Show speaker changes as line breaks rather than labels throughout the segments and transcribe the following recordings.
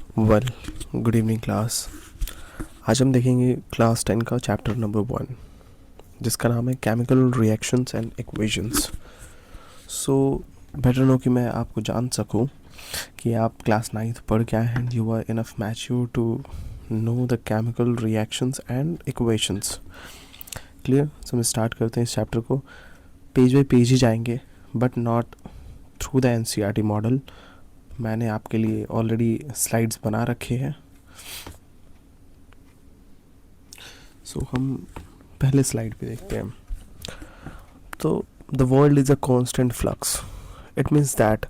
Well, good evening class. आज हम देखेंगे क्लास 10 का चैप्टर नंबर 1, जिसका नाम है chemical reactions and equations. So better know कि मैं आपको जान सकूं कि आप क्लास 9th पढ़ के आए हैं and you are enough mature to know the chemical reactions and equations. Clear? So हम स्टार्ट करते हैं इस चैप्टर को। पेज बाई पेज ही जाएंगे, but not through the NCERT model. मैंने आपके लिए ऑलरेडी स्लाइड्स बना रखे हैं। सो हम पहले स्लाइड पे देखते हैं। तो the world is a constant flux. It means that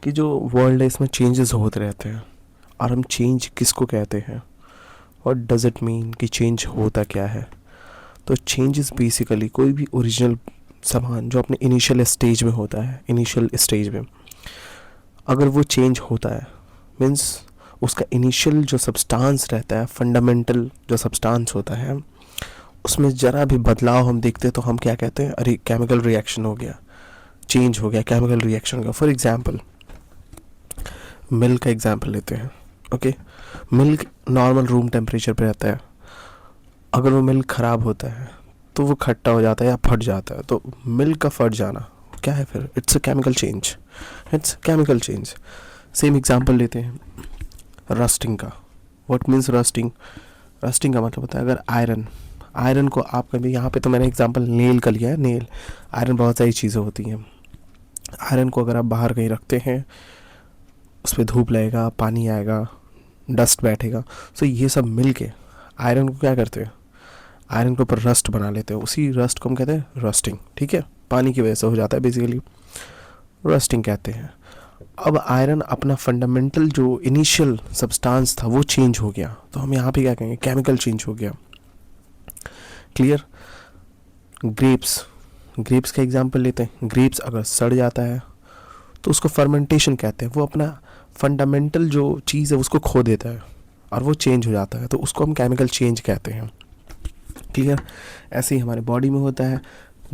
कि जो वर्ल्ड है इसमें चेंजेस होते रहते हैं। और हम चेंज किसको कहते हैं, व्हाट डज इट मीन कि चेंज होता क्या है? तो चेंजेस बेसिकली कोई भी ओरिजिनल सामान जो अपने इनिशियल स्टेज में होता है, इनिशियल स्टेज में अगर वो चेंज होता है, मीन्स उसका इनिशियल जो सब्सटेंस रहता है, फंडामेंटल जो सब्सटेंस होता है, उसमें ज़रा भी बदलाव हम देखते हैं तो हम क्या कहते हैं? अरे केमिकल रिएक्शन हो गया, चेंज हो गया, केमिकल रिएक्शन हो गया। फॉर एग्जांपल मिल्क का एग्जांपल लेते हैं। Okay, milk normal room temperature पे रहता है। अगर वो मिल्क ख़राब होता है तो वो खट्टा हो जाता है या फट जाता है। तो मिल्क का फट जाना क्या है फिर? It's a chemical change. It's chemical change. Same example लेते हैं रस्टिंग का। What means rusting? रस्टिंग का मतलब होता है अगर आयरन को आप कभी, यहाँ पे तो मैंने एग्जांपल नेल का लिया है। नेल, आयरन बहुत सारी चीज़ें होती हैं। आयरन को अगर आप बाहर कहीं रखते हैं, उस पर धूप लगेगा, पानी आएगा, डस्ट बैठेगा, सो ये सब मिल के आयरन को क्या करते हैं? आयरन के ऊपर रस्ट बना लेते हैं। उसी रस्ट को हम कहते हैं रस्टिंग। ठीक है, पानी की वजह से हो जाता है, बेसिकली रस्टिंग कहते हैं। अब आयरन अपना फंडामेंटल जो इनिशियल सब्सटेंस था वो चेंज हो गया, तो हम यहाँ पे क्या कहेंगे? केमिकल चेंज हो गया। क्लियर? ग्रेप्स का एग्जांपल लेते हैं। ग्रेप्स अगर सड़ जाता है तो उसको फर्मेंटेशन कहते हैं। वो अपना फंडामेंटल जो चीज़ है उसको खो देता है और वो चेंज हो जाता है, तो उसको हम केमिकल चेंज कहते हैं। क्लियर? ऐसे ही हमारे बॉडी में होता है,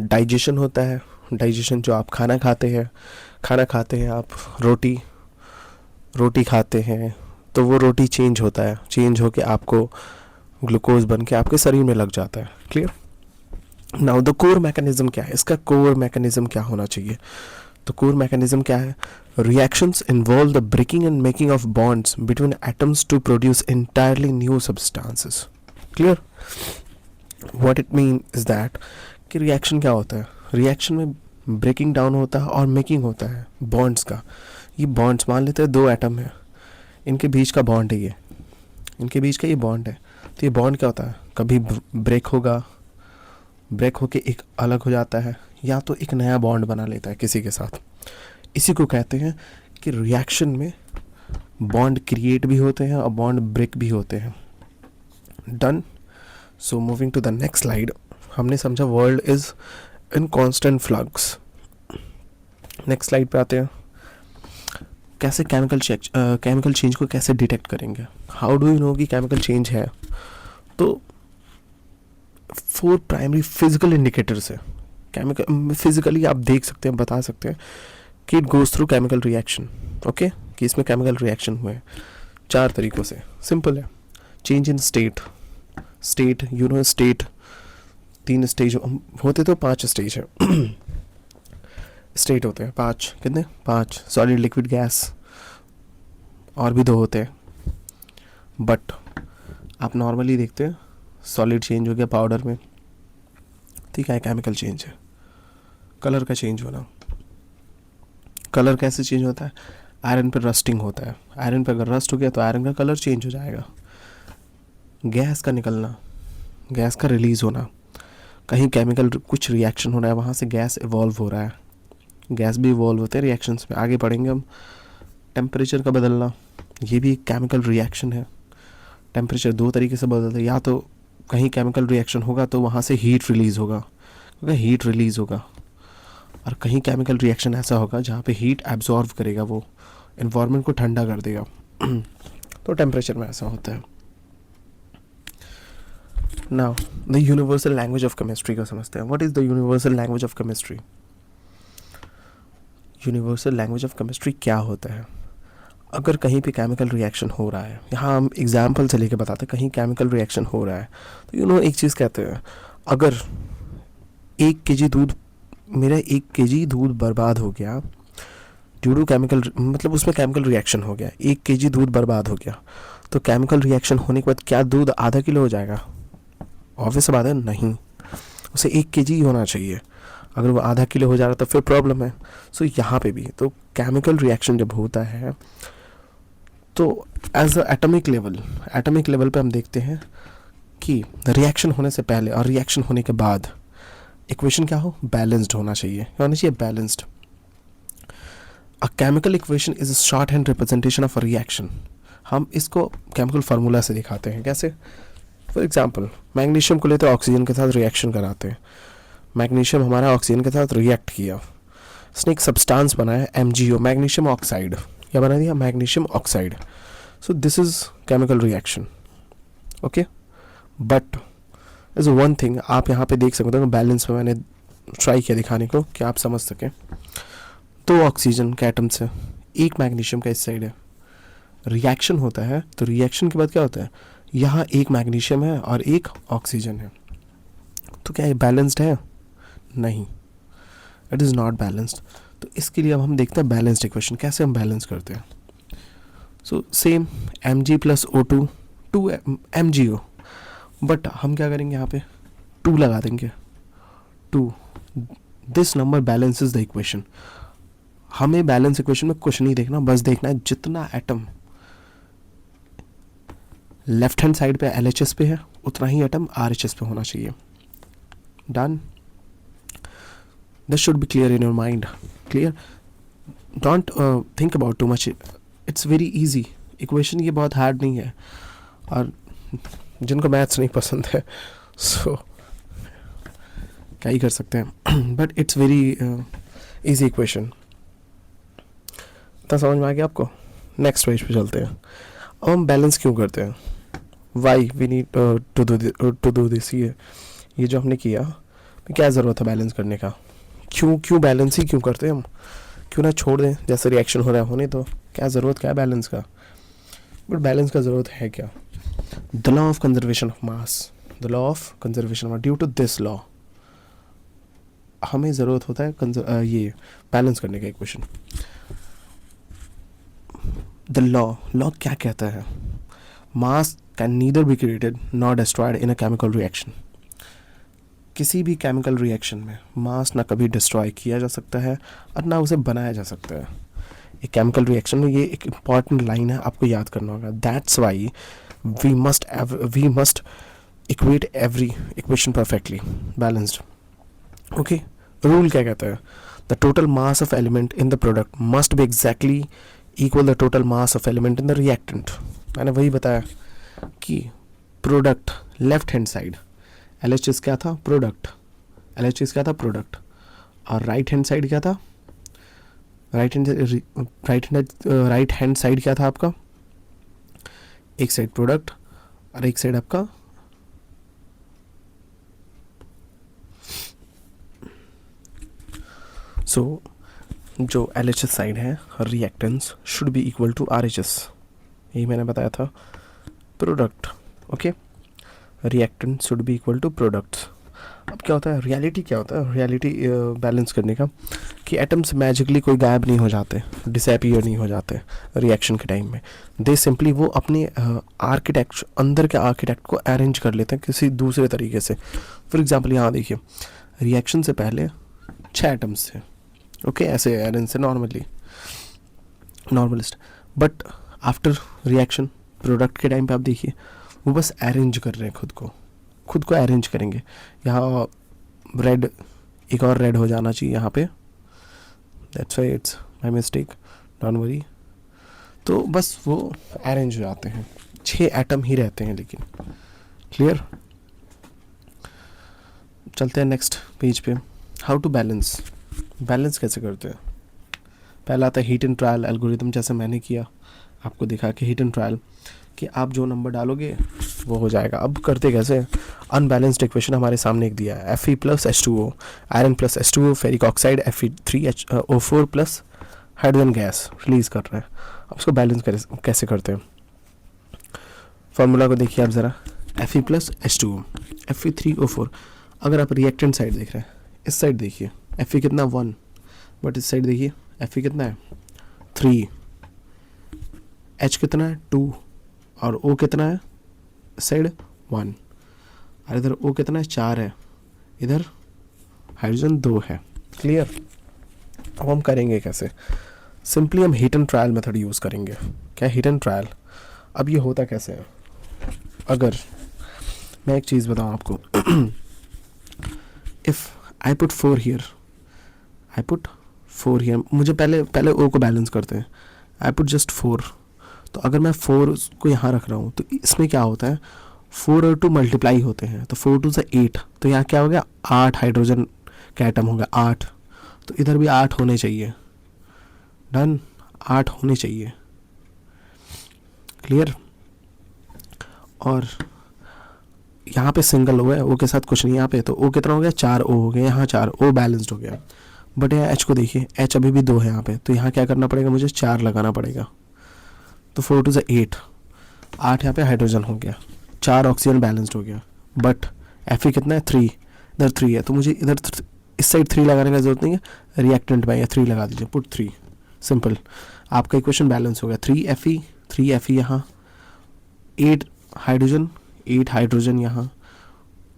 डाइजेशन होता है। डाइजेशन जो आप खाना खाते हैं आप रोटी खाते हैं, तो वो रोटी चेंज होता है, चेंज होके आपको ग्लूकोज बन के आपके शरीर में लग जाता है। Clear? Now the core mechanism क्या है? इसका कोर मैकेनिज्म क्या होना चाहिए? तो कोर मैकेनिज्म क्या है? Reactions involve the breaking and making of bonds between atoms to produce entirely new substances. Clear? What it mean is that कि रिएक्शन क्या होता है? रिएक्शन में ब्रेकिंग डाउन होता है और मेकिंग होता है बॉन्ड्स का। ये बॉन्ड्स, मान लेते हैं 2 एटम है, इनके बीच का बॉन्ड है, ये इनके बीच का ये बॉन्ड है। तो ये बॉन्ड क्या होता है? कभी ब्रेक होगा, ब्रेक होके एक अलग हो जाता है, या तो एक नया बॉन्ड बना लेता है किसी के साथ। इसी को कहते हैं कि रिएक्शन में बॉन्ड क्रिएट भी होते हैं और बॉन्ड ब्रेक भी होते हैं। Done? So moving to the next slide. हमने समझा world is in constant flux. Next slide पे आते हैं। कैसे केमिकल चेंज को कैसे डिटेक्ट करेंगे? हाउ डू यू नो कि केमिकल चेंज है? तो 4 प्राइमरी फिजिकल इंडिकेटर्स है। केमिकल फिजिकली आप देख सकते हैं, बता सकते हैं कि it goes through chemical reaction. Okay, कि इसमें केमिकल रिएक्शन हुए 4 तरीक़ों से। सिंपल है। Change in state. State 3 stage होते, तो 5 स्टेज है। स्टेट होते हैं 5। कितने? 5। सॉलिड, लिक्विड, गैस, और भी 2 होते हैं। बट आप नॉर्मली देखते हैं सॉलिड चेंज हो गया पाउडर में, ठीक है, केमिकल चेंज है। कलर का चेंज होना। कलर कैसे चेंज होता है? आयरन पर रस्टिंग होता है। आयरन पर अगर रस्ट हो गया तो आयरन का कलर चेंज हो जाएगा। गैस का निकलना, गैस का रिलीज़ होना, कहीं केमिकल कुछ रिएक्शन हो रहा है, वहाँ से गैस इवॉल्व हो रहा है। गैस भी इवॉल्व होते हैं रिएक्शंस में, आगे पढ़ेंगे हम। टेम्परेचर का बदलना, ये भी एक केमिकल रिएक्शन है। टेम्परेचर 2 तरीके से बदलता है। या तो कहीं केमिकल रिएक्शन होगा तो वहाँ से हीट रिलीज़ होगा, क्योंकि हीट रिलीज़ होगा। और कहीं केमिकल रिएक्शन ऐसा होगा जहाँ पे हीट एब्जॉर्व करेगा, वो इन्वायरमेंट को ठंडा कर देगा। तो टेम्परेचर में ऐसा होता है। Now the universal language of chemistry को समझते हैं। What is the universal language of chemistry? Universal language of chemistry क्या होता है? अगर कहीं पे केमिकल रिएक्शन हो रहा है, यहाँ हम एग्जाम्पल से लेके बताते हैं, कहीं केमिकल रिएक्शन हो रहा है तो यू नो एक चीज़ कहते हैं, अगर 1 kg दूध, मेरा 1 kg दूध बर्बाद हो गया ड्यू टू केमिकल, मतलब उसमें केमिकल रिएक्शन हो गया, 1 kg दूध बर्बाद हो गया, तो केमिकल रिएक्शन होने के बाद क्या दूध आधा किलो हो जाएगा? ऑब्वियस बात है नहीं, उसे 1 kg ही होना चाहिए। अगर वो आधा किलो हो जा रहा तो फिर प्रॉब्लम है। सो यहाँ पे भी तो केमिकल रिएक्शन जब होता है तो एज अ एटॉमिक लेवल पे हम देखते हैं कि रिएक्शन होने से पहले और रिएक्शन होने के बाद इक्वेशन क्या हो? बैलेंस्ड होना चाहिए balanced. A chemical equation is a short hand representation of a reaction. हम इसको केमिकल फार्मूला से दिखाते हैं। कैसे? फॉर एग्जांपल मैग्नीशियम को लेते हैं, ऑक्सीजन के साथ रिएक्शन कराते हैं, मैग्नीशियम हमारा ऑक्सीजन के साथ रिएक्ट किया, इसने एक सब्सटेंस बनाया MgO, मैग्नीशियम ऑक्साइड, क्या बना दिया? Magnesium oxide. So this is chemical reaction, okay. But is one thing आप यहाँ पे देख सकते हो, बैलेंस में मैंने ट्राई किया दिखाने को कि आप समझ सकें। 2 ऑक्सीजन के एटम्स है, एक मैग्नीशियम का इस साइड है, रिएक्शन होता है तो रिएक्शन के बाद क्या होता है? यहाँ एक मैग्नीशियम है और एक ऑक्सीजन है, तो क्या ये बैलेंस्ड है? नहीं, इट इज़ नॉट बैलेंस्ड। तो इसके लिए अब हम देखते हैं बैलेंस्ड इक्वेशन कैसे हम बैलेंस करते हैं। So same Mg + O2 2 MgO, but हम क्या करेंगे यहाँ पे 2 लगा देंगे, 2, this number balances the equation. हमें बैलेंस इक्वेशन में कुछ नहीं देखना, बस देखना है जितना एटम लेफ्ट हैंड साइड पे LHS पे है उतना ही एटम RHS पे होना चाहिए। Done? This should be clear in your mind. Clear? Don't think about too much. It's very easy. Equation ये बहुत हार्ड नहीं है, और जिनको मैथ्स नहीं पसंद है सो क्या ही कर सकते हैं, but it's very easy equation. इतना समझ में आ गया आपको? नेक्स्ट पेज पे चलते हैं। अब हम बैलेंस क्यों करते हैं? Why we need to do this. ये जो हमने किया, क्या ज़रूरत है बैलेंस करने का? क्यों बैलेंस ही क्यों करते हैं हम? क्यों ना छोड़ दें, जैसे रिएक्शन हो रहा है होने, तो क्या ज़रूरत क्या है बैलेंस का? बट बैलेंस का ज़रूरत है क्या? The law of conservation of mass, the law of conservation of, due to this law हमें ज़रूरत होता है ये बैलेंस करने का इक्वेशन। द लॉ क्या कहता है? मास can neither be created nor destroyed in a chemical reaction. किसी भी केमिकल रिएक्शन में मास ना कभी डिस्ट्रॉय किया जा सकता है और ना उसे बनाया जा सकता है। एक केमिकल रिएक्शन में ये एक इम्पॉर्टेंट लाइन है, आपको याद करना होगा। That's why we must equate every equation perfectly balanced. Okay, rule क्या कहता है? The total mass of element in the product must be exactly equal the total mass of element in the reactant. मैंने वही बताया कि product left hand side LHS क्या था? Product. LHS क्या था? प्रोडक्ट। और राइट हैंड साइड क्या था? राइट हैंड साइड क्या था आपका? एक साइड प्रोडक्ट और एक साइड आपका जो LHS साइड है, reactants should be equal to RHS। यही मैंने बताया था, product. Okay, reactant should be equal to products. अब क्या होता है, रियलिटी क्या होता है? रियलिटी बैलेंस करने का कि एटम्स मैजिकली कोई गायब नहीं हो जाते, डिसअपीयर नहीं हो जाते रिएक्शन के टाइम में। दे सिंपली वो अपने आर्किटेक्ट, अंदर के आर्किटेक्ट को अरेंज कर लेते हैं किसी दूसरे तरीके से। फॉर एग्जांपल यहाँ देखिए, रिएक्शन से पहले 6 एटम्स थे, ओके, ऐसे अरेंज से नॉर्मलिस्ट। बट आफ्टर रिएक्शन प्रोडक्ट के टाइम पे आप देखिए वो बस अरेंज कर रहे हैं, खुद को अरेंज करेंगे। यहाँ रेड, एक और रेड हो जाना चाहिए यहाँ पे, that's why it's my mistake, don't worry. तो बस वो अरेंज हो जाते हैं, 6 एटम ही रहते हैं लेकिन। क्लियर? चलते हैं नेक्स्ट पेज पे। हाउ टू बैलेंस कैसे करते हैं? पहला आता है हीट एंड ट्रायल एल्गोरिथम, जैसे मैंने किया, आपको दिखा कि हीट एंड ट्रायल कि आप जो नंबर डालोगे वो हो जाएगा। अब करते कैसे? अनबैलेंस्ड इक्वेशन हमारे सामने एक दिया है, Fe + H2O, iron + H2O, ferric oxide, Fe3HO4 + hydrogen gas release कर रहे हैं। अब इसको बैलेंस कैसे करते हैं, फार्मूला को देखिए आप ज़रा, Fe प्लस H2O, Fe3O4। अगर आप रिएक्टेंट साइड देख रहे हैं, इस साइड देखिए Fe कितना 1, बट इस साइड देखिए Fe कितना है 3, H कितना है 2 और O कितना है इस साइड 1, और इधर O कितना है 4 है, इधर हाइड्रोजन 2 है। क्लियर। अब हम करेंगे कैसे, सिंपली हम heat and trial method use करेंगे। क्या हीट एंड ट्रायल, अब ये होता कैसे है, अगर मैं एक चीज़ बताऊँ आपको, if I put 4 here, I put 4 here, मुझे पहले ओ को बैलेंस करते हैं, आई पुट जस्ट 4, तो अगर मैं 4 को यहाँ रख रहा हूँ तो इसमें क्या होता है 4 और 2 मल्टीप्लाई होते हैं, तो 4 2 से 8, तो यहाँ क्या हो गया 8 हाइड्रोजन का एटम हो गया 8, तो इधर भी 8 होने चाहिए, डन, 8 होने चाहिए। क्लियर। और यहाँ पे सिंगल ओ है, ओ के साथ कुछ नहीं यहाँ पे, तो ओ कितना हो गया 4 ओ हो गया, यहाँ 4 ओ बैलेंस्ड हो गया। बट यहाँ एच को देखिए, एच अभी भी 2 है यहाँ पे, तो यहाँ क्या करना पड़ेगा मुझे 4 लगाना पड़ेगा, तो 4 2 से 8, 8 यहाँ पे हाइड्रोजन हो गया, 4 ऑक्सीजन बैलेंस्ड हो गया। बट Fe कितना है 3, इधर 3 है, तो मुझे इधर इस साइड 3 लगाने का जरूरत नहीं है, रिएक्टेंट में या 3 लगा दीजिए, पुट 3, सिंपल, आपका इक्वेशन बैलेंस हो गया। 3 Fe यहाँ, 8 हाइड्रोजन यहाँ,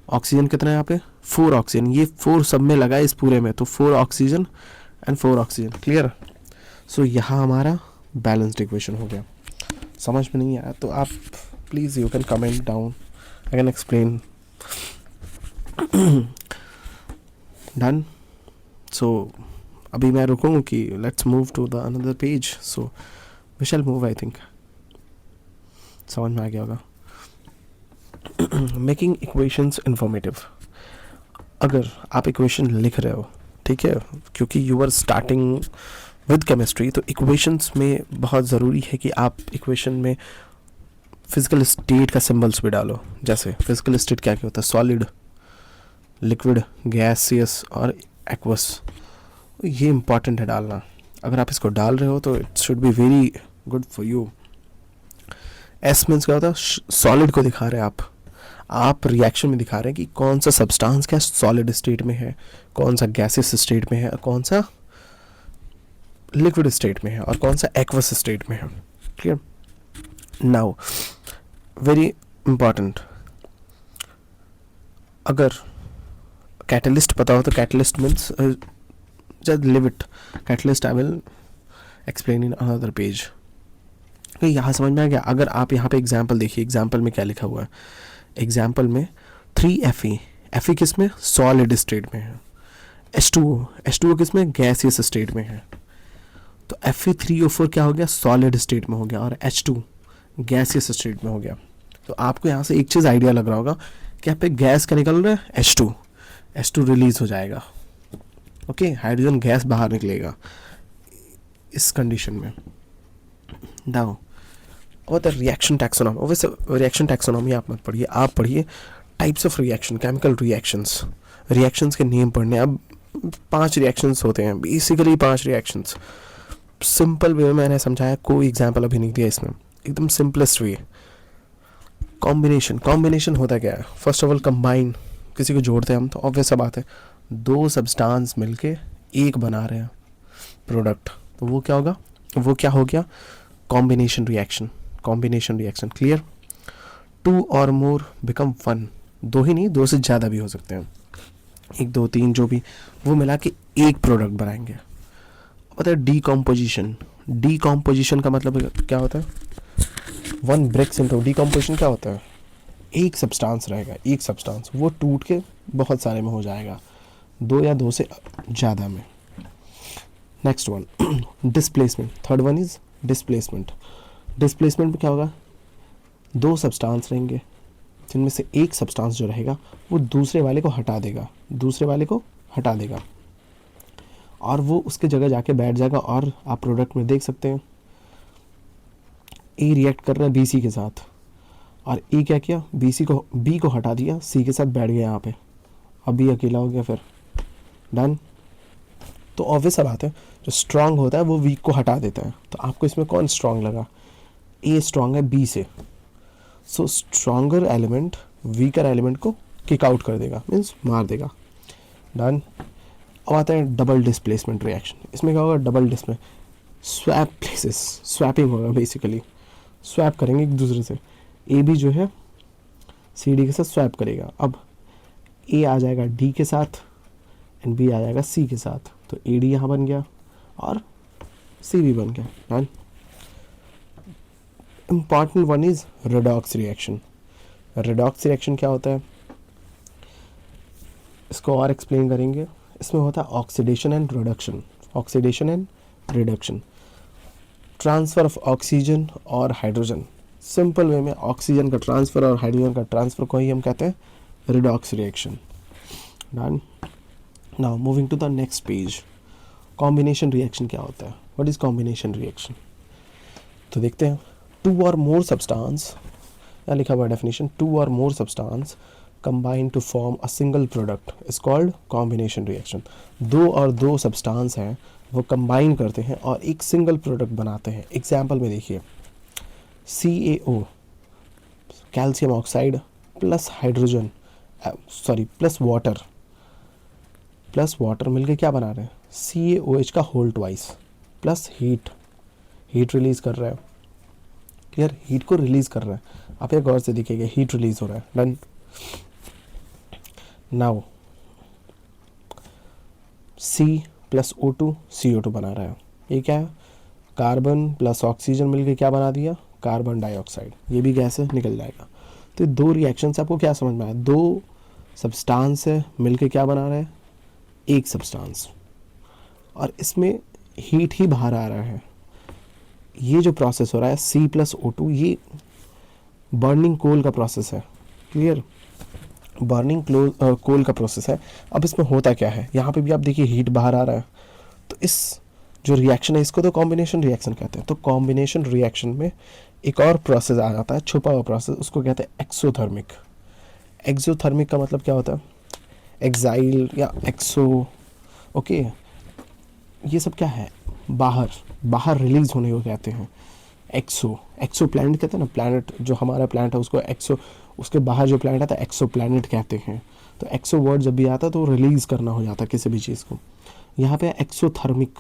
ऑक्सीजन कितना है यहाँ पे 4 ऑक्सीजन, ये 4 सब में लगा है इस पूरे में, तो 4 ऑक्सीजन एंड 4 ऑक्सीजन। क्लियर। सो यहाँ हमारा बैलेंस्ड इक्वेशन हो गया। समझ में नहीं आया तो आप please you can comment down, I can explain. Done. So अभी मैं रुकूँ कि let's move to the another page, so we shall move, I think समझ में आ गया होगा। मेकिंग इक्वेशंस इन्फॉर्मेटिव, अगर आप इक्वेशन लिख रहे हो, ठीक है, क्योंकि you are starting with chemistry, तो इक्वेशंस में बहुत ज़रूरी है कि आप इक्वेशन में फिजिकल स्टेट का सिंबल्स भी डालो। जैसे फिजिकल स्टेट क्या क्या होता है, सॉलिड, लिक्विड, गैसियस और एक्वस, ये इंपॉर्टेंट है डालना। अगर आप इसको डाल रहे हो तो it should be very good for you. S means क्या होता है, सॉलिड को दिखा रहे हैं आप रिएक्शन में दिखा रहे हैं कि कौन सा सब्सटेंस क्या सॉलिड स्टेट में है, कौन सा गैसियस स्टेट में है, कौन सा लिक्विड स्टेट में है और कौन सा एक्वस स्टेट में है। क्लियर। नाउ वेरी इंपॉर्टेंट, अगर कैटलिस्ट पता हो तो catalyst means just live it, catalyst I will explain in another page. यहाँ समझ में आ गया। अगर आप यहाँ पे एग्जाम्पल देखिए, एग्जाम्पल में क्या लिखा हुआ है, एग्जाम्पल में 3Fe किस में सॉलिड स्टेट में है, H2O किस में गैसियस स्टेट में है, तो Fe3O4 क्या हो गया सॉलिड स्टेट में हो गया और H2 गैसियस स्टेट में हो गया। तो आपको यहाँ से एक चीज़ आइडिया लग रहा होगा कि यहाँ पे गैस का निकल रहा है H2 रिलीज हो जाएगा, ओके, हाइड्रोजन गैस बाहर निकलेगा इस कंडीशन में। नाउ और द रिएक्शन टैक्सोनॉमी, वैसे रिएक्शन टैक्सोनॉमी आप मत पढ़िए, आप पढ़िए types of reaction, chemical reactions के नेम पढ़ने। अब 5 रिएक्शंस होते हैं, बेसिकली 5 रिएक्शंस। सिंपल वे में मैंने समझाया, कोई एग्जाम्पल अभी नहीं दिया इसमें, एकदम सिंपलेस्ट वे। कॉम्बिनेशन होता क्या है, फर्स्ट ऑफ ऑल कंबाइन, किसी को जोड़ते हैं हम, तो ऑब्वियस सा बात है 2 सब्सटेंस मिलके एक बना रहे हैं प्रोडक्ट, तो वो क्या होगा, वो क्या हो गया combination reaction. Clear. 2 or more become 1, 2 ही नहीं 2 से ज़्यादा भी हो सकते हैं, 1 2 3 जो भी, वो मिला के एक प्रोडक्ट बनाएंगे। पता है डीकॉम्पोजिशन का मतलब क्या होता है, 1 ब्रेक्स इनटू, डीकॉम्पोजिशन क्या होता है, एक सब्सटेंस रहेगा, एक सब्सटेंस वो टूट के बहुत सारे में हो जाएगा, 2 या 2 से ज़्यादा में। Next one displacement, third one is displacement में क्या होगा, 2 सब्सटेंस रहेंगे जिनमें से एक सब्सटेंस जो रहेगा वो दूसरे वाले को हटा देगा और वो उसके जगह जाके बैठ जाएगा। और आप प्रोडक्ट में देख सकते हैं ए रिएक्ट कर रहा है BC के साथ, और ए क्या किया, B को हटा दिया, C के साथ बैठ गया यहाँ पे, अब B अकेला हो गया, फिर डन। तो ऑब्वियस सा बात है जो स्ट्रांग होता है वो वीक को हटा देता है। तो आपको इसमें कौन स्ट्रांग लगा? ए स्ट्रांग है बी से, सो स्ट्रांगर एलिमेंट वीकर एलिमेंट को किक आउट कर देगा, मीन्स मार देगा। डन। अब आता है डबल डिस्प्लेसमेंट रिएक्शन। इसमें क्या होगा? Double display swap places, swapping होगा बेसिकली, स्वैप करेंगे एक दूसरे से। ए भी जो है सी डी के साथ स्वैप करेगा। अब ए आ जाएगा डी के साथ एंड बी आ जाएगा सी के साथ, तो ए डी यहाँ बन गया और सी भी बन गया। Done. Important one is redox reaction. Redox reaction क्या होता है इसको और एक्सप्लेन करेंगे। इसमें होता है oxidation and reduction. Oxidation and reduction, transfer of oxygen और हाइड्रोजन। सिंपल वे में ऑक्सीजन का ट्रांसफ़र और हाइड्रोजन का ट्रांसफ़र को ही हम कहते हैं redox reaction. Done. Now moving to the next page, combination reaction क्या होता है? What is combination reaction? तो देखते हैं। टू और मोर सब्सटेंस, यहाँ लिखा हुआ definition, two or more substance combine to form a single product is called combination reaction. दो और दो सब्सटेंस हैं वो कंबाइन करते हैं और एक सिंगल प्रोडक्ट बनाते हैं। एग्जाम्पल में देखिए, CaO calcium oxide plus hydrogen plus water मिलके क्या बना रहे हैं? CaOH का whole twice plus heat release कर रहा है। क्लियर? हीट को रिलीज कर रहा है। आप एक गौर से देखिएगा, हीट रिलीज हो रहा है। Done. Now C plus O2 CO2 बना रहा है। ये क्या है? कार्बन प्लस ऑक्सीजन मिलके क्या बना दिया? Carbon dioxide. ये भी गैस है, निकल जाएगा। तो दो रिएक्शन से आपको क्या समझ में आया? दो सब्सटेंस है मिलके क्या बना रहा है? एक सब्सटेंस, और इसमें हीट ही बाहर आ रहा है। ये जो प्रोसेस हो रहा है C प्लस O2, ये बर्निंग कोल का प्रोसेस है। क्लियर? बर्निंग कोल का प्रोसेस है। अब इसमें होता क्या है, यहाँ पे भी आप देखिए हीट बाहर आ रहा है। तो इस जो रिएक्शन है इसको तो कॉम्बिनेशन रिएक्शन कहते हैं। तो कॉम्बिनेशन रिएक्शन में एक और प्रोसेस आ जाता है, छुपा हुआ प्रोसेस, उसको कहते हैं एक्सोथर्मिक। एक्सोथर्मिक का मतलब क्या होता है? एक्साइल या एक्सो, ओके, ये सब क्या है? बाहर रिलीज होने को कहते हैं। एक्सो प्लैनेट कहते हैं ना, प्लैनेट जो हमारा प्लैनेट है उसको एक्सो, उसके बाहर जो प्लैनेट आता है एक्सो प्लैनेट कहते हैं। तो एक्सो वर्ड जब भी आता है तो रिलीज करना हो जाता है किसी भी चीज़ को। यहाँ पे एक्सोथर्मिक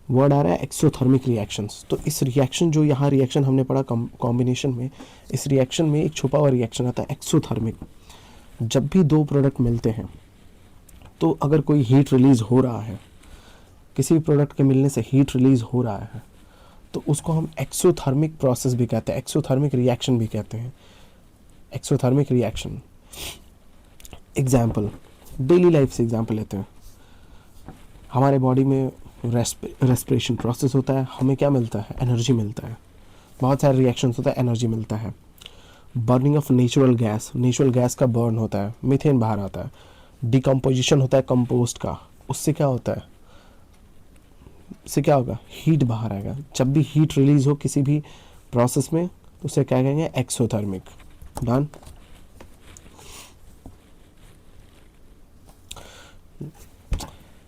वर्ड आ रहा है, एक्सोथर्मिक रिएक्शंस। तो इस रिएक्शन जो यहाँ रिएक्शन हमने पढ़ा कॉम्बिनेशन में, इस रिएक्शन में एक छुपा हुआ रिएक्शन आता है एक्सोथर्मिक। जब भी दो प्रोडक्ट मिलते हैं तो अगर कोई हीट रिलीज हो रहा है, किसी प्रोडक्ट के मिलने से हीट रिलीज हो रहा है, तो उसको हम एक्सोथर्मिक प्रोसेस भी कहते हैं, एक्सोथर्मिक रिएक्शन भी कहते हैं। Exothermic reaction example, daily life से एग्जाम्पल लेते हैं। हमारे बॉडी में रेस्पिरेशन प्रोसेस होता है, हमें क्या मिलता है? एनर्जी मिलता है। बहुत सारे रिएक्शंस होता है, एनर्जी मिलता है। बर्निंग ऑफ नेचुरल गैस का बर्न होता है, मीथेन बाहर आता है। डिकम्पोजिशन होता है कंपोस्ट का, उससे क्या होता है? उससे क्या होगा? हीट बाहर आएगा। जब भी हीट रिलीज हो किसी भी प्रोसेस में तो उसे क्या कहेंगे? Exothermic. Done.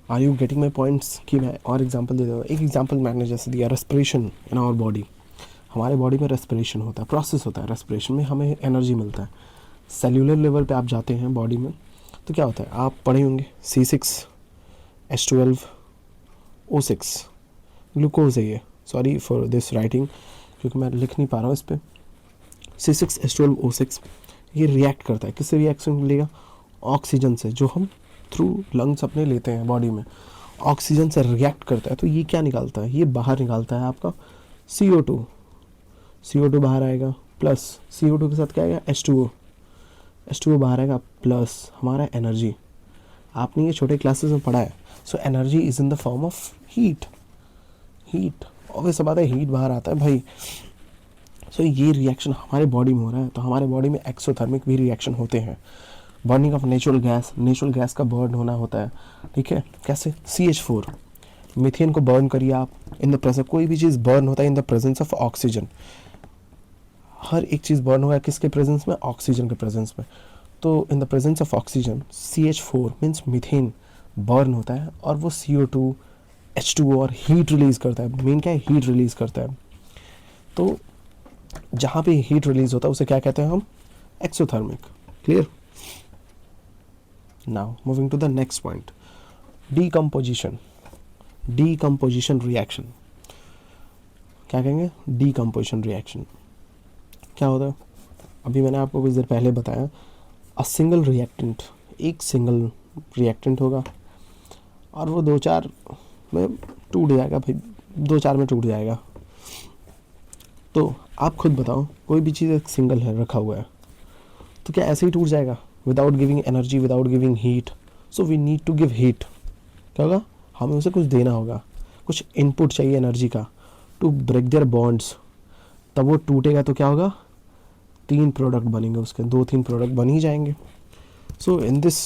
Are you getting my points? कि मैं और एग्जांपल दे दूँ। एक एग्जांपल मैंने जैसे दिया, रेस्पिरेशन इन आवर बॉडी। हमारे बॉडी में रेस्पिरेशन होता है, प्रोसेस होता है। रेस्पिरेशन में हमें एनर्जी मिलता है। सेल्यूलर लेवल पे आप जाते हैं बॉडी में तो क्या होता है? आप पढ़े होंगे C6H12O6 ग्लूकोज है ये। सॉरी फॉर दिस राइटिंग, क्योंकि मैं लिख नहीं पा रहा हूँ इस पर। C6H12O6 ये रिएक्ट करता है। किससे रिएक्शन मिलेगा? ऑक्सीजन से, जो हम थ्रू लंग्स अपने लेते हैं बॉडी में, ऑक्सीजन से रिएक्ट करता है। तो ये क्या निकालता है? ये बाहर निकालता है आपका CO2 बाहर आएगा, प्लस CO2 के साथ क्या आएगा? H2O बाहर आएगा, प्लस हमारा एनर्जी। आपने ये छोटे क्लासेस में पढ़ा है। So energy is in the form of heat. Obvious बात है, हीट बाहर आता है भाई। सो ये रिएक्शन हमारे बॉडी में हो रहा है, तो हमारे बॉडी में एक्सोथर्मिक भी रिएक्शन होते हैं। बर्निंग ऑफ नेचुरल गैस का बर्न होना होता है। ठीक है, कैसे? CH4 मीथेन को बर्न करिए आप इन द प्रेजेंस। कोई भी चीज़ बर्न होता है in the presence of oxygen. हर एक चीज़ बर्न होगा किसके प्रेजेंस में? ऑक्सीजन के प्रेजेंस में। तो इन the presence of oxygen CH4 means methane burn होता है और वो CO2 H2O और हीट रिलीज करता है। मेन क्या है, हीट रिलीज करता है। तो जहाँ पे हीट रिलीज होता है उसे क्या कहते हैं हम, exothermic. Clear. Now moving to the next point, decomposition. Decomposition reaction क्या कहेंगे, डीकम्पोजिशन रिएक्शन क्या होता है, अभी मैंने आपको कुछ देर पहले बताया, अ सिंगल रिएक्टेंट, एक सिंगल रिएक्टेंट होगा और वो 2-4 में टूट जाएगा भाई, 2-4 में टूट जाएगा। तो आप खुद बताओ, कोई भी चीज़ एक सिंगल है, रखा हुआ है, तो क्या ऐसे ही टूट जाएगा without giving energy, without giving heat? So we need to give heat. क्या होगा, हमें उसे कुछ देना होगा, कुछ इनपुट चाहिए एनर्जी का टू ब्रेक देयर बॉन्ड्स, तब वो टूटेगा। तो क्या होगा, 3 प्रोडक्ट बनेंगे उसके, 2-3 प्रोडक्ट बन ही जाएंगे। So in this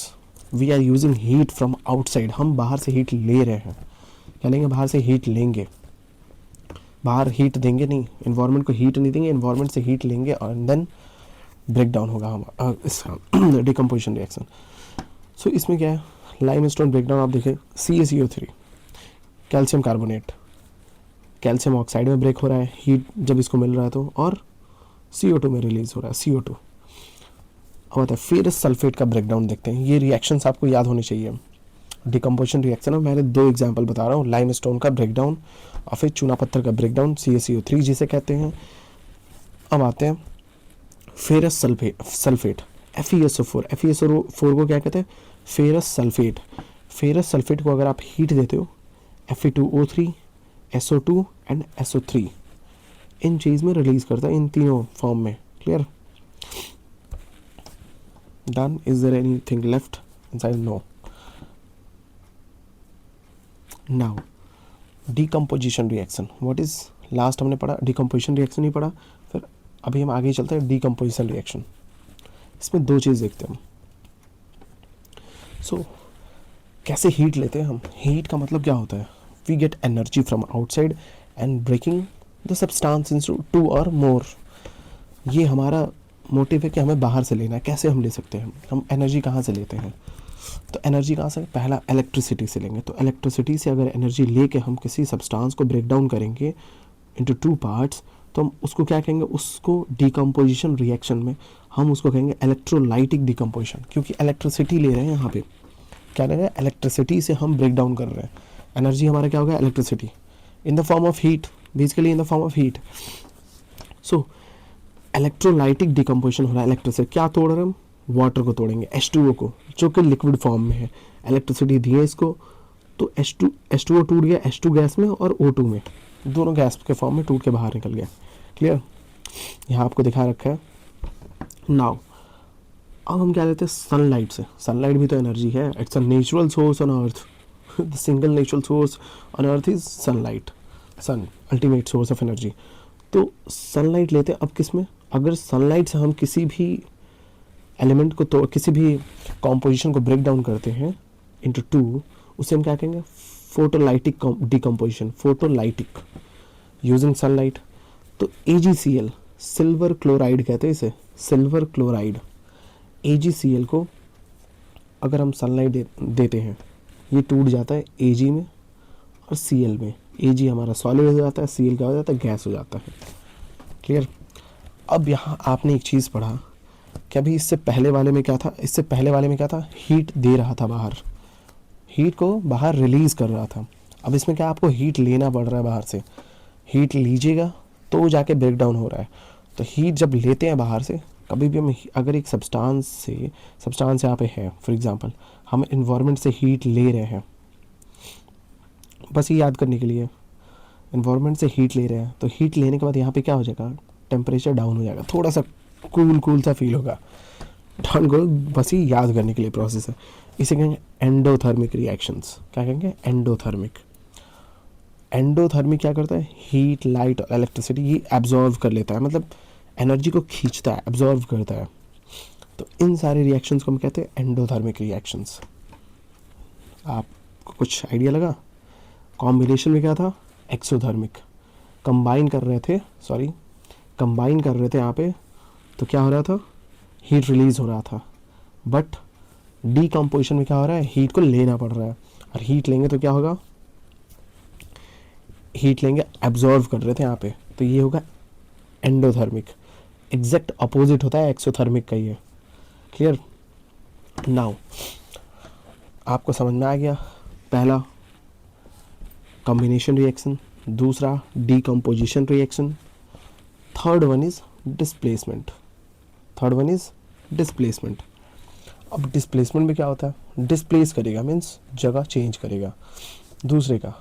we are using heat from outside, हम बाहर से हीट ले रहे हैं। क्या लेंगे, बाहर से हीट लेंगे, बाहर हीट देंगे नहीं, इन्वायरमेंट को हीट नहीं देंगे, इन्वायरमेंट से हीट लेंगे और देन ब्रेक डाउन होगा हमारा इसका डिकम्पोजिशन रिएक्शन। सो इसमें क्या है, लाइमस्टोन ब्रेकडाउन आप देखें, CaCO3 calcium carbonate, calcium oxide में ब्रेक हो रहा है हीट जब इसको मिल रहा है तो, और CO2 में रिलीज हो रहा है CO2। अब आता है फेरस सल्फेट का ब्रेकडाउन देखते हैं। ये रिएक्शंस आपको याद होने चाहिए, डिकम्पोजिशन रिएक्शन है। मैंने 2 एग्जांपल बता रहा हूँ, लाइमस्टोन का ब्रेकडाउन और फिर चूना पत्थर का ब्रेकडाउन, CaCO3 जिसे कहते हैं। अब आते हैं फेरस सल्फेट FeSO4। FeSO4 को क्या कहते हैं, फेरस सल्फेट। फेरस सल्फेट को अगर आप हीट देते हो, Fe2O3 SO2 एंड SO3 इन चीज़ में रिलीज करता है, इन तीनों फॉर्म में। Clear, done. Is there anything left inside? No. Now decomposition reaction, what is, last हमने पढ़ा डीकम्पोजिशन रिएक्शन ही पढ़ा, फिर अभी हम आगे चलते हैं डीकम्पोजिशन रिएक्शन। इसमें 2 चीज़ देखते हैं हम। सो कैसे हीट लेते हैं हम, हीट का मतलब क्या होता है, we get energy from outside and breaking the substance into 2 or मोर। ये हमारा मोटिव है कि हमें बाहर से लेना है। कैसे हम ले सकते हैं, हम एनर्जी कहाँ से लेते हैं, तो एनर्जी कहाँ से, पहला इलेक्ट्रिसिटी से लेंगे। तो इलेक्ट्रिसिटी से अगर एनर्जी लेके हम किसी सब्सटेंस को ब्रेक डाउन करेंगे इनटू 2 पार्ट्स, तो हम उसको क्या कहेंगे, उसको डीकम्पोजिशन रिएक्शन में हम उसको कहेंगे इलेक्ट्रोलाइटिक डीकम्पोजिशन, क्योंकि इलेक्ट्रिसिटी ले रहे हैं यहाँ पे। क्या ले रहे हैं, इलेक्ट्रिसिटी से हम ब्रेक डाउन कर रहे हैं। एनर्जी हमारा क्या होगा, electricity in the form of heat, basically in the form of heat. So electrolytic decomposition हो रहा है इलेक्ट्रिसिटी। क्या तोड़ रहे हैं हम, वाटर को तोड़ेंगे, H2O को, जो कि लिक्विड फॉर्म में है। इलेक्ट्रिसिटी दी है इसको, तो H2O टूट गया, H2 गैस में और O2 में, दोनों गैस के फॉर्म में टूट के बाहर निकल गया। क्लियर, यहाँ आपको दिखा रखा है। नाउ अब हम क्या लेते हैं, सनलाइट से। सनलाइट भी तो एनर्जी है, it's a natural source on earth. The single natural source on earth is sunlight, sun ultimate source of energy. तो सनलाइट लेते हैं। अब किस में, अगर सनलाइट से हम किसी भी एलिमेंट को, तो किसी भी कॉम्पोजिशन को ब्रेक डाउन करते हैं इनटू 2, उसे हम क्या कहेंगे, photolytic decomposition, photolytic using sunlight. तो AgCl, सिल्वर क्लोराइड कहते हैं इसे, सिल्वर क्लोराइड। AgCl को अगर हम सनलाइट देते हैं, ये टूट जाता है Ag में और Cl में। Ag हमारा सॉलिड हो जाता है, Cl क्या हो जाता है, गैस हो जाता है। क्लियर। अब यहाँ आपने एक चीज़ पढ़ा कि अभी इससे पहले वाले में क्या था, इससे पहले वाले में क्या था, हीट दे रहा था बाहर, हीट को बाहर रिलीज़ कर रहा था। अब इसमें क्या, आपको हीट लेना पड़ रहा है बाहर से, हीट लीजिएगा तो जाके ब्रेक डाउन हो रहा है। तो हीट जब लेते हैं बाहर से, कभी भी हम अगर एक सब्सटेंस यहाँ पे है, फॉर एग्जांपल हम इन्वायरमेंट से हीट ले रहे हैं, बस ये याद करने के लिए, इन्वायरमेंट से हीट ले रहे हैं, तो हीट लेने के बाद यहाँ पे क्या हो जाएगा, टेम्परेचर डाउन हो जाएगा, थोड़ा सा कूल सा फील होगा, डाउन को, बस ये याद करने के लिए प्रोसेस है। इसे कहेंगे एंडोथर्मिक रिएक्शंस। क्या कहेंगे, एंडोथर्मिक। एंडोथर्मिक क्या करता है, हीट, लाइट और इलेक्ट्रिसिटी ये एब्जॉर्व कर लेता है, मतलब एनर्जी को खींचता है, एब्जॉर्व करता है। तो इन सारे रिएक्शंस को हम कहते हैं एंडोथर्मिक रिएक्शंस। आपको कुछ आइडिया लगा। कॉम्बिनेशन में क्या था, एक्सोथर्मिक। कंबाइन कर रहे थे यहाँ पे, तो क्या हो रहा था, हीट रिलीज हो रहा था, बट डीकम्पोजिशन में क्या हो रहा है, हीट को लेना पड़ रहा है, और हीट लेंगे तो क्या होगा, हीट लेंगे, एब्जॉर्व कर रहे थे यहाँ पे, तो ये होगा एंडोथर्मिक। एग्जैक्ट अपोजिट होता है एक्सोथर्मिक का ये। क्लियर? नाउ आपको समझ में आ गया, पहला कॉम्बिनेशन रिएक्शन, दूसरा decomposition reaction, third one is displacement. Third one is displacement. अब डिस्प्लेसमेंट में क्या होता है, डिस्प्लेस करेगा मीन्स जगह चेंज करेगा। दूसरे का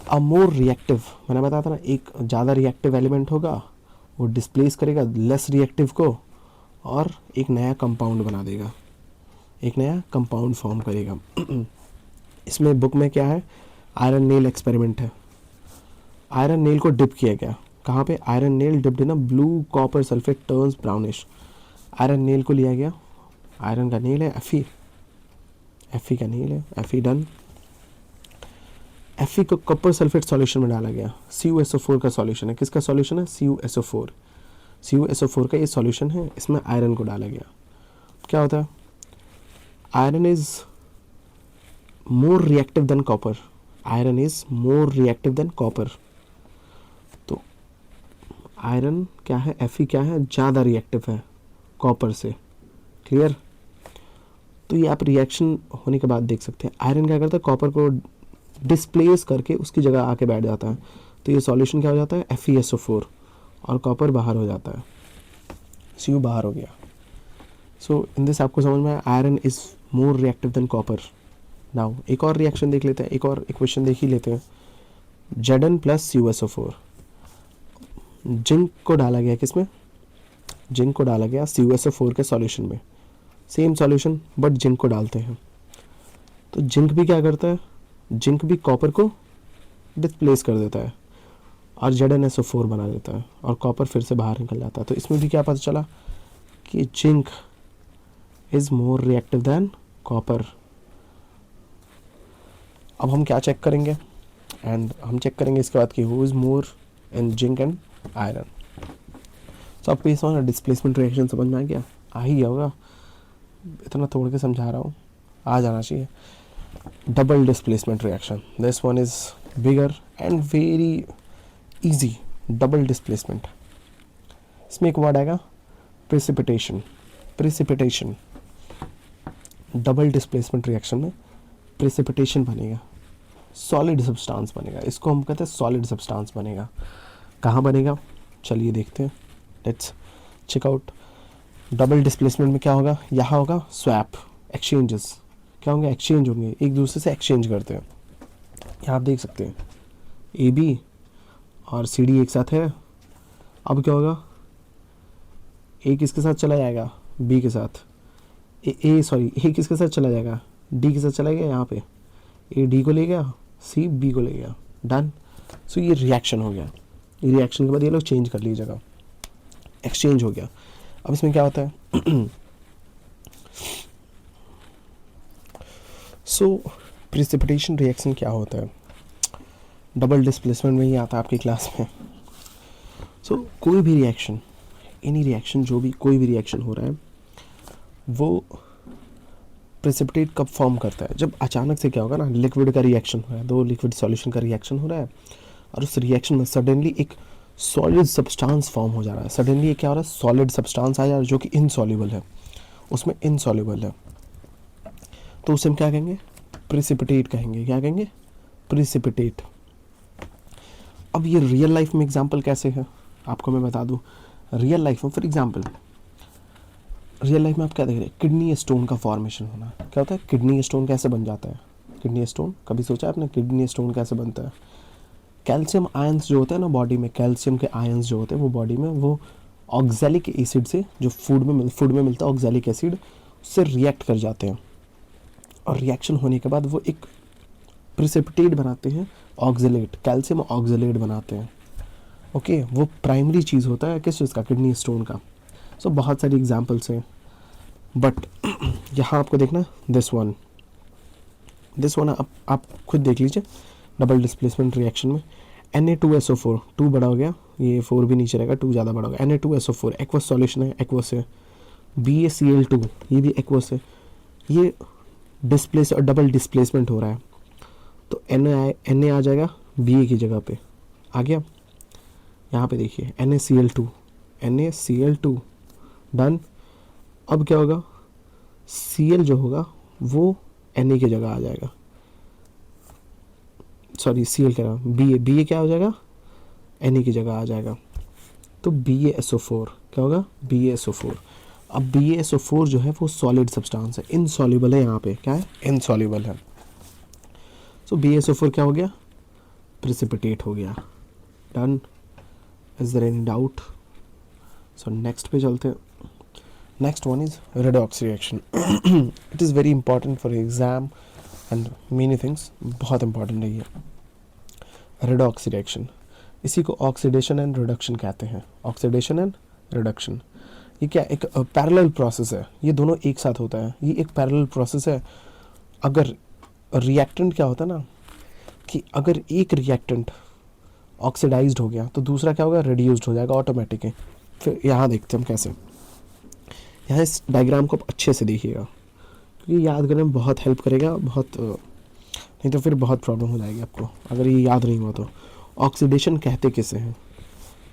अ मोर रिएक्टिव, मैंने बताया था ना, एक ज़्यादा रिएक्टिव एलिमेंट होगा, वो डिस्प्लेस करेगा लेस रिएक्टिव को, और एक नया कंपाउंड बना देगा, एक नया कंपाउंड फॉर्म करेगा। इसमें बुक में क्या है, आयरन नेल एक्सपेरिमेंट है। आयरन नेल को डिप किया गया, कहाँ पे, iron nail dipped in a blue copper sulphate turns brownish. Iron nail को लिया गया, आयरन का नेल है Fe, Fe का नेल है, Fe डन। Fe को कॉपर सल्फेट सॉल्यूशन में डाला गया, CuSO4 का सॉल्यूशन है, किसका सॉल्यूशन है, CuSO4, CuSO4 का ये सॉल्यूशन है, इसमें आयरन को डाला गया। क्या होता है, iron is more reactive than copper, iron is more reactive than copper. तो आयरन क्या है, Fe क्या है, ज़्यादा रिएक्टिव है कॉपर से। क्लियर? तो ये आप रिएक्शन होने के बाद देख सकते हैं, आयरन क्या करता है, कॉपर को डिस्प्लेस करके उसकी जगह आके बैठ जाता है, तो ये सॉल्यूशन क्या हो जाता है, FeSO4, और कॉपर बाहर हो जाता है, Cu बाहर हो गया। सो इन दिस आपको समझ में आया, iron is more reactive than copper. Now एक और रिएक्शन देख लेते हैं, एक और इक्वेशन देख ही लेते हैं, Zn प्लस CuSO4। जिंक को डाला गया किसमें, जिंक को डाला गया CuSO4 के सॉल्यूशन में, सेम सॉल्यूशन बट जिंक को डालते हैं। तो जिंक भी क्या करता है, जिंक भी कॉपर को डिस्प्लेस कर देता है और ZnSO4 बना देता है, और कॉपर फिर से बाहर निकल जाता है। तो इसमें भी क्या पता चला कि zinc is more reactive than copper. अब हम क्या चेक करेंगे, एंड हम चेक करेंगे इसके बाद कि who is more in zinc and iron. तो आपको इस वाला डिस्प्लेसमेंट रिएक्शन समझ में आ गया, आ ही गया होगा, इतना तोड़ के समझा रहा हूँ, आ जाना चाहिए। Double displacement reaction, this one is bigger and very easy. Double displacement, इसमें एक वर्ड आएगा precipitation, precipitation. Double displacement reaction में प्रेसिपिटेशन बनेगा, सॉलिड सब्सटेंस बनेगा, इसको हम कहते हैं सॉलिड सब्सटेंस बनेगा। कहाँ बनेगा, चलिए देखते हैं, let's check out. Double displacement में क्या होगा, यहाँ होगा स्वैप, एक्सचेंजेस, क्या होंगे, एक्सचेंज होंगे, एक दूसरे से एक्सचेंज करते हैं। यहाँ आप देख सकते हैं AB और CD एक साथ है। अब क्या होगा, A किसके साथ चला जाएगा, B के साथ, A किसके साथ चला जाएगा, D के साथ चला गया, यहाँ पे A D को ले गया, C B को ले गया, डन। सो ये रिएक्शन हो गया, ये रिएक्शन के बाद ये लोग चेंज कर ली जगह, एक्सचेंज हो गया। अब इसमें क्या होता है, सो प्रेसिपिटेशन रिएक्शन क्या होता है, डबल डिस्प्लेसमेंट में ही आता है आपकी क्लास में। सो कोई भी रिएक्शन, एनी रिएक्शन, जो भी कोई भी रिएक्शन हो रहा है, वो प्रेसिपिटेट कब फॉर्म करता है, जब अचानक से क्या होगा ना, लिक्विड का रिएक्शन हो रहा है, दो लिक्विड सॉल्यूशन का रिएक्शन हो रहा है, और उस रिएक्शन में सडनली एक सॉलिड सब्सटेंस फॉर्म हो जा रहा है। सडनली क्या हो रहा है, सॉलिड सब्सटेंस आ जा रहा है जो कि इनसॉल्युबल है, उसमें इनसॉल्युबल है, तो उसे हम क्या कहेंगे, प्रेसिपिटेट कहेंगे। क्या कहेंगे, प्रेसिपिटेट। अब ये रियल लाइफ में एग्जांपल कैसे है आपको मैं बता दूं। रियल लाइफ में फॉर एग्जांपल, रियल लाइफ में आप क्या देख रहे हैं, किडनी स्टोन का फॉर्मेशन होना। क्या होता है, किडनी स्टोन कैसे बन जाता है, किडनी स्टोन कभी सोचा आपने, किडनी स्टोन कैसे बनता है। कैल्शियम आयंस जो होते हैं ना बॉडी में, कैल्शियम के आयंस जो होते हैं वो बॉडी में, वो ऑक्सैलिक एसिड से, जो फूड में मिलता है ऑक्सैलिक एसिड, उससे रिएक्ट कर जाते हैं, और रिएक्शन होने के बाद वो एक प्रेसिपिटेट बनाते हैं, ऑक्सलेट, कैल्शियम ऑक्सलेट बनाते हैं। ओके, वो प्राइमरी चीज़ होता है किस चीज़ का, किडनी स्टोन का। सो बहुत सारी एग्जांपल्स हैं, बट यहाँ आपको देखना दिस वन आप खुद देख लीजिए। डबल डिस्प्लेसमेंट रिएक्शन में Na2SO4, 2 बड़ा हो गया, ये 4 भी नीचे रहेगा, 2 ज़्यादा बड़ा हो गया। Na2SO4 एक्वस सॉल्यूशन है, एक्वस है। BaCl2 ये भी एक्वस है, ये डिस्प्लेस और डबल डिस्प्लेसमेंट हो रहा है, तो Na आ जाएगा Ba की जगह पे, आ गया। यहाँ पे देखिए NaCl2 डन। अब क्या होगा, Cl जो होगा वो Na की जगह आ जाएगा, सॉरी Cl कह रहा हूँ, Ba क्या हो जाएगा, Na की जगह आ जाएगा, तो BaSO4 क्या होगा, BaSO4। अब BaSO4 जो है वो सॉलिड सब्सटेंस है, इनसॉल्युबल है, यहाँ पे क्या है, इनसॉल्युबल है। सो BaSO4 क्या हो गया, प्रेसिपिटेट हो गया, done. Is there any doubt? So next पे चलते हैं। Next one is redox reaction. It is very important for exam and many things, बहुत इंपॉर्टेंट है ये रेडॉक्स रिएक्शन। इसी को ऑक्सीडेशन एंड रिडक्शन कहते हैं, ऑक्सीडेशन एंड रिडक्शन। ये क्या एक पैरेलल प्रोसेस है, ये दोनों एक साथ होता है, ये एक पैरेलल प्रोसेस है। अगर रिएक्टेंट क्या होता है ना, कि अगर एक रिएक्टेंट ऑक्सीडाइज्ड हो गया तो दूसरा क्या होगा, रिड्यूस्ड हो जाएगा ऑटोमेटिक। फिर यहाँ देखते हैं हम कैसे। यहाँ इस डायग्राम को अच्छे से देखिएगा, क्योंकि याद करने में बहुत हेल्प करेगा, बहुत नहीं तो फिर बहुत प्रॉब्लम हो जाएगी आपको अगर ये याद नहीं हुआ तो। ऑक्सीडेशन कहते किसे हैं,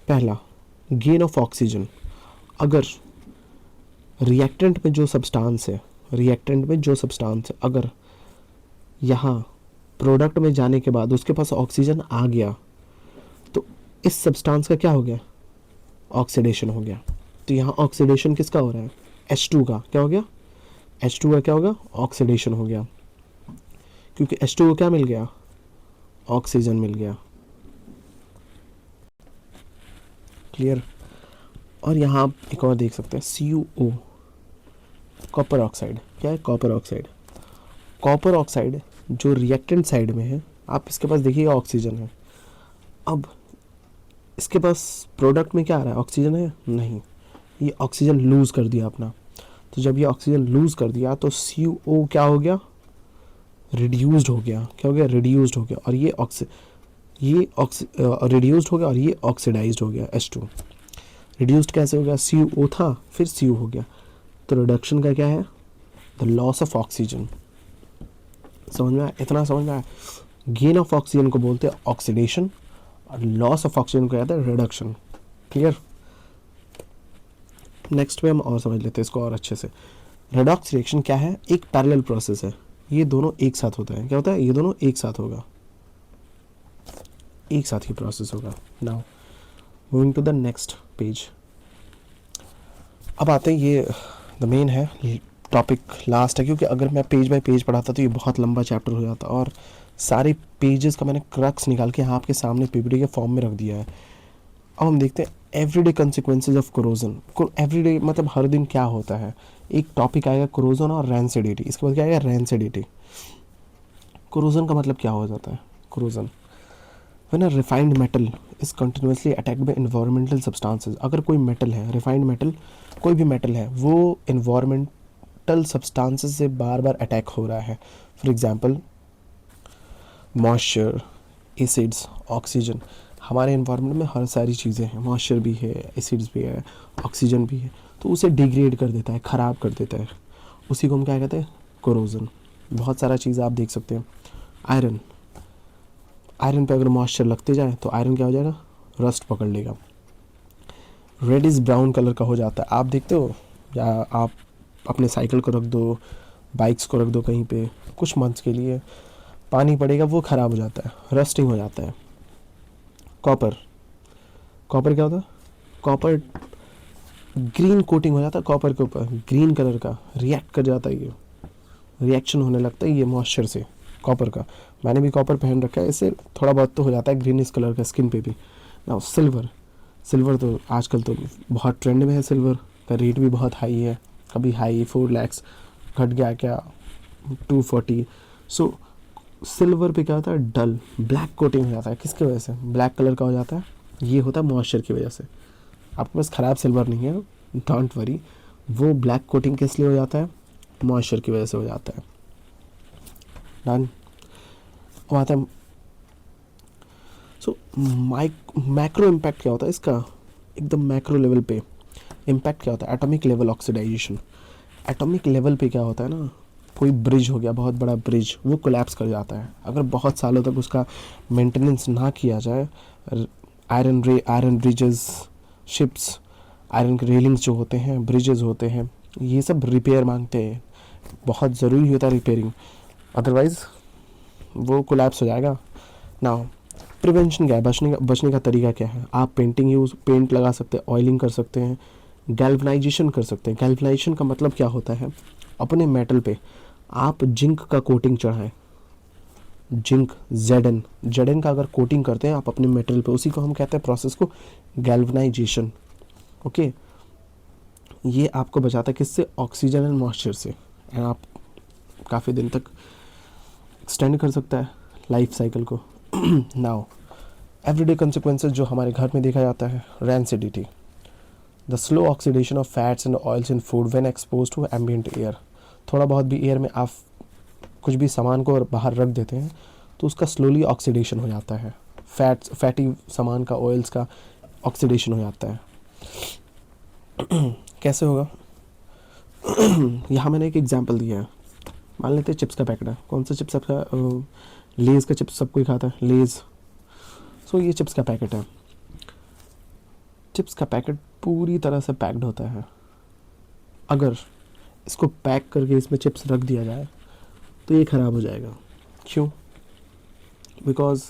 पहला गेन ऑफ ऑक्सीजन। अगर रिएक्टेंट में जो सब्सटेंस है, अगर यहाँ प्रोडक्ट में जाने के बाद उसके पास ऑक्सीजन आ गया तो इस सब्सटेंस का क्या हो गया, ऑक्सीडेशन हो गया। तो यहाँ ऑक्सीडेशन किसका हो रहा है, H2 का क्या हो गया, H2 का क्या होगा, ऑक्सीडेशन हो गया, क्योंकि H2 को क्या मिल गया, ऑक्सीजन मिल गया। क्लियर? और यहाँ आप एक और देख सकते हैं CuO, कॉपर ऑक्साइड। क्या है, कॉपर ऑक्साइड। कॉपर ऑक्साइड जो रिएक्टेंट साइड में है, आप इसके पास देखिए ऑक्सीजन है, अब इसके पास प्रोडक्ट में क्या आ रहा है, ऑक्सीजन है नहीं, ये ऑक्सीजन लूज़ कर दिया अपना। तो जब ये ऑक्सीजन लूज़ कर दिया तो CuO क्या हो गया, रिड्यूस्ड हो गया। क्या हो गया, रिड्यूस्ड हो गया। और ये रिड्यूस्ड हो गया और ये ऑक्सीडाइज्ड हो गया, H2। रिड्यूस्ड कैसे हो गया, CuO था फिर Cu हो गया। तो रिडक्शन का क्या है, द लॉस ऑफ ऑक्सीजन। समझ में आया, इतना समझ में आया। गेन ऑफ ऑक्सीजन को बोलते हैं ऑक्सीडेशन और लॉस ऑफ ऑक्सीजन को कहते हैं रिडक्शन। क्लियर? नेक्स्ट में हम और समझ लेते हैं इसको और अच्छे से। रेडॉक्स रिएक्शन क्या है, एक पैरेलल प्रोसेस है, ये दोनों एक साथ होता है। क्या होता है, ये दोनों एक साथ होगा, एक साथ ही प्रोसेस होगा। Now moving to the next page. अब आते हैं, ये द मेन है टॉपिक, लास्ट है, क्योंकि अगर मैं पेज बाय पेज पढ़ाता तो ये बहुत लंबा चैप्टर हो जाता, और सारे पेजेस का मैंने क्रक्स निकाल के आपके सामने पीपीटी के फॉर्म में रख दिया है। अब हम देखते हैं everyday consequences of corrosion. Everyday मतलब हर दिन क्या होता है। एक टॉपिक आएगा कोरोजन और रैंसिडिटी, इसके बाद क्या आएगा, रैंसिडिटी। कोरोजन का मतलब क्या हो जाता है, corrosion when a refined metal is continuously attacked by environmental substances. अगर कोई मेटल है, रिफाइंड मेटल, कोई भी मेटल है, वो एनवायरमेंटल सब्सटेंसेस से बार बार अटैक हो रहा है। For example moisture, acids, oxygen. हमारे एनवायरनमेंट में हर सारी चीज़ें हैं, मॉइस्चर भी है, एसिड्स भी है, ऑक्सीजन भी है, तो उसे डिग्रेड कर देता है, ख़राब कर देता है। उसी को हम क्या कहते हैं, कोरोजन। बहुत सारा चीज़ आप देख सकते हैं। आयरन, आयरन पे अगर मॉइस्चर लगते जाए तो आयरन क्या हो जाएगा, रस्ट पकड़ लेगा। रेडिश ब्राउन कलर का हो जाता है, आप देखते हो, या आप अपने साइकिल को रख दो, बाइक्स को रख दो कहीं पे, कुछ मंथ्स के लिए पानी पड़ेगा, वो ख़राब हो जाता है, रस्टिंग हो जाता है। कॉपर, कॉपर क्या होता है, कॉपर ग्रीन कोटिंग हो जाता है कॉपर के ऊपर, ग्रीन कलर का, रिएक्ट कर जाता है, ये रिएक्शन होने लगता है ये मॉइस्चर से, कॉपर का। मैंने भी कॉपर पहन रखा है, इससे थोड़ा बहुत तो हो जाता है ग्रीनिश कलर का स्किन पे भी ना। सिल्वर, सिल्वर तो आजकल तो बहुत ट्रेंड में है, सिल्वर का रेट भी बहुत हाई है, कभी हाई 4 lakhs, घट गया क्या 240। सो सिल्वर पे क्या होता है, डल ब्लैक कोटिंग हो जाता है, किसकी वजह से, ब्लैक कलर का हो जाता है, ये होता है मॉइस्चर की वजह से। आपके पास ख़राब सिल्वर नहीं है, डोंट वरी, वो ब्लैक कोटिंग किस लिए हो जाता है, मॉइस्चर की वजह से हो जाता है। डन। अब आता है सो मैक्रो इम्पैक्ट क्या होता है इसका, एकदम मैक्रो लेवल पे इम्पैक्ट क्या होता है, atomic level oxidisation. Atomic level पे क्या होता है ना, कोई ब्रिज हो गया, बहुत बड़ा ब्रिज, वो कोलैप्स कर जाता है अगर बहुत सालों तक उसका मेंटेनेंस ना किया जाए। आयरन ब्रिजेस, शिप्स, आयरन के रेलिंग्स जो होते हैं, ब्रिजेस होते हैं, ये सब रिपेयर मांगते हैं, बहुत ज़रूरी होता है रिपेयरिंग, अदरवाइज़ वो कोलैप्स हो जाएगा। नाउ प्रिवेंशन क्या है, बचने का तरीका क्या है? आप पेंट लगा सकते हैं, ऑयलिंग कर सकते हैं, गैल्वनाइजेशन कर सकते हैं। गैल्वनाइजेशन का मतलब क्या होता है? अपने मेटल पे आप जिंक का कोटिंग चढ़ाएं, जिंक जेडन का अगर कोटिंग करते हैं आप अपने मेटल पे, उसी को हम कहते हैं प्रोसेस को गैल्वनाइजेशन। ओके, ये आपको बचाता है किससे? ऑक्सीजन एंड मॉइस्चर से, एंड आप काफ़ी दिन तक एक्सटेंड कर सकता है लाइफ साइकिल को। नाउ एवरीडे कंसिक्वेंसेस जो हमारे घर में देखा जाता है, rancidity, the slow oxidation of fats and oils in food when expose to ambient air. थोड़ा बहुत भी एयर में आप कुछ भी सामान को बाहर रख देते हैं तो उसका स्लोली ऑक्सीडेशन हो जाता है, फैटी सामान का, ऑयल्स का ऑक्सीडेशन हो जाता है। कैसे होगा? यहाँ मैंने एक एग्जांपल दिया है, मान लेते हैं चिप्स का पैकेट है। कौन सा चिप्स आपका? लेज़ का चिप्स सब कोई खाता है, लेज़। सो ये चिप्स का पैकेट है। चिप्स का पैकेट पूरी तरह से पैक्ड होता है। अगर इसको पैक करके इसमें चिप्स रख दिया जाए तो ये ख़राब हो जाएगा। क्यों? बिकॉज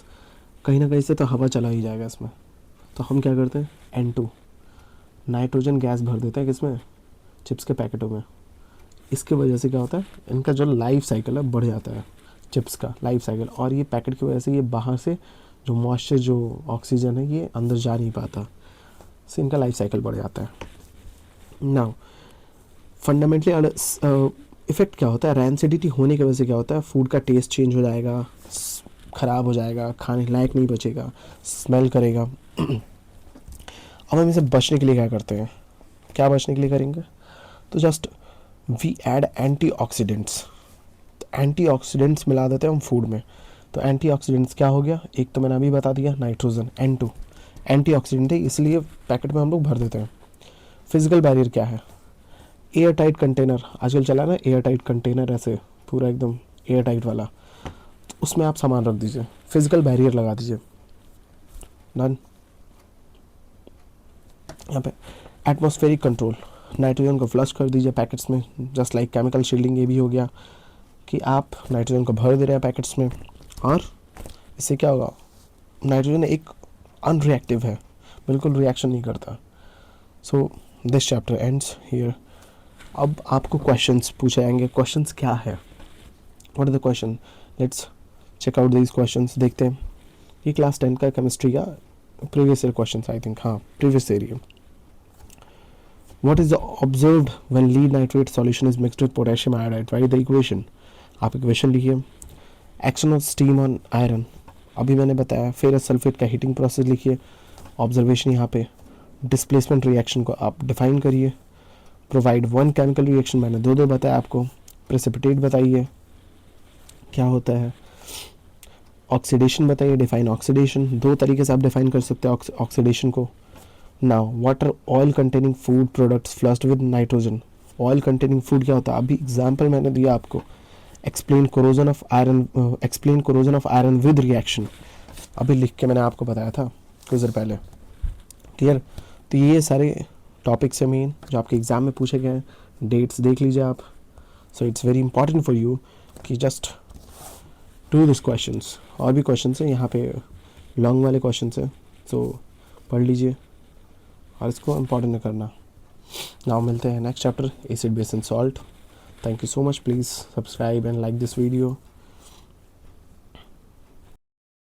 कहीं ना कहीं से तो हवा चला ही जाएगा इसमें। तो हम क्या करते हैं? N2 नाइट्रोजन गैस भर देते हैं किसमें? चिप्स के पैकेटों में। इसके वजह से क्या होता है? इनका जो लाइफ साइकिल है बढ़ जाता है, चिप्स का लाइफ साइकिल। और ये पैकेट की वजह से ये बाहर से जो मॉइस्चर, जो ऑक्सीजन है, ये अंदर जा नहीं पाता, से इनका लाइफ साइकिल बढ़ जाता है। नाउ फंडामेंटली इफ़ेक्ट क्या होता है? रैंसिडिटी होने की वजह से क्या होता है? फूड का टेस्ट चेंज हो जाएगा, ख़राब हो जाएगा, खाने लायक नहीं बचेगा, स्मेल करेगा। अब हम इसे बचने के लिए क्या करते हैं? क्या बचने के लिए करेंगे? तो just we add antioxidants. Antioxidants मिला देते हैं हम फूड में। तो एंटीऑक्सीडेंट्स क्या हो गया? एक तो मैंने अभी बता दिया, नाइट्रोजन, N2 एंटीऑक्सीडेंट है, इसलिए पैकेट में हम लोग भर देते हैं। फिजिकल बैरियर क्या है? एयर टाइट कंटेनर, आजकल चला ना एयर टाइट कंटेनर, ऐसे पूरा एकदम एयर टाइट वाला, तो उसमें आप सामान रख दीजिए, फिजिकल बैरियर लगा दीजिए। डन। यहाँ पे एटमॉस्फेरिक कंट्रोल, नाइट्रोजन को फ्लश कर दीजिए पैकेट्स में, जस्ट लाइक केमिकल शील्डिंग। ये भी हो गया कि आप नाइट्रोजन को भर दे रहे हैं पैकेट्स में, और इससे क्या होगा? नाइट्रोजन एक अनरिएक्टिव है, बिल्कुल रिएक्शन नहीं करता। So this chapter ends here. अब आपको क्वेश्चंस पूछे जाएंगे। क्वेश्चंस क्या है? What are the question? Let's check out these questions. देखते हैं। ये क्लास 10 का केमिस्ट्री का previous year questions, I think, हाँ previous year. What is the observed when lead nitrate solution is mixed with potassium iodide? Write the equation. आप equation लिखिए। Action of steam on iron, अभी मैंने बताया। Ferrous sulphate का heating process लिखिए। Observation यहाँ पे। डिस्प्लेसमेंट रिएक्शन को आप डिफाइन करिए। प्रोवाइड वन केमिकल रिएक्शन, मैंने दो बताया आपको। प्रेसिपिटेट बताइए क्या होता है। ऑक्सीडेशन बताइए, डिफाइन ऑक्सीडेशन। दो तरीके से आप डिफाइन कर सकते हैं ऑक्सीडेशन को। Now water oil containing food products flushed with nitrogen. Oil containing food क्या होता है? अभी एग्जांपल मैंने दिया आपको। Explain corrosion of iron with reaction, अभी लिख के मैंने आपको बताया था कुछ देर पहले। क्लियर? तो ये सारे टॉपिक्स हैं मेन जो आपके एग्जाम में पूछे गए हैं। डेट्स देख लीजिए आप। So it's very important for you कि जस्ट डू दिस क्वेश्चंस। और भी क्वेश्चंस हैं यहाँ पे, लॉन्ग वाले क्वेश्चंस हैं, सो पढ़ लीजिए और इसको इम्पॉर्टेंट न करना। नाउ मिलते हैं next chapter, acid base and salt. Thank you so much. Please subscribe and like this video.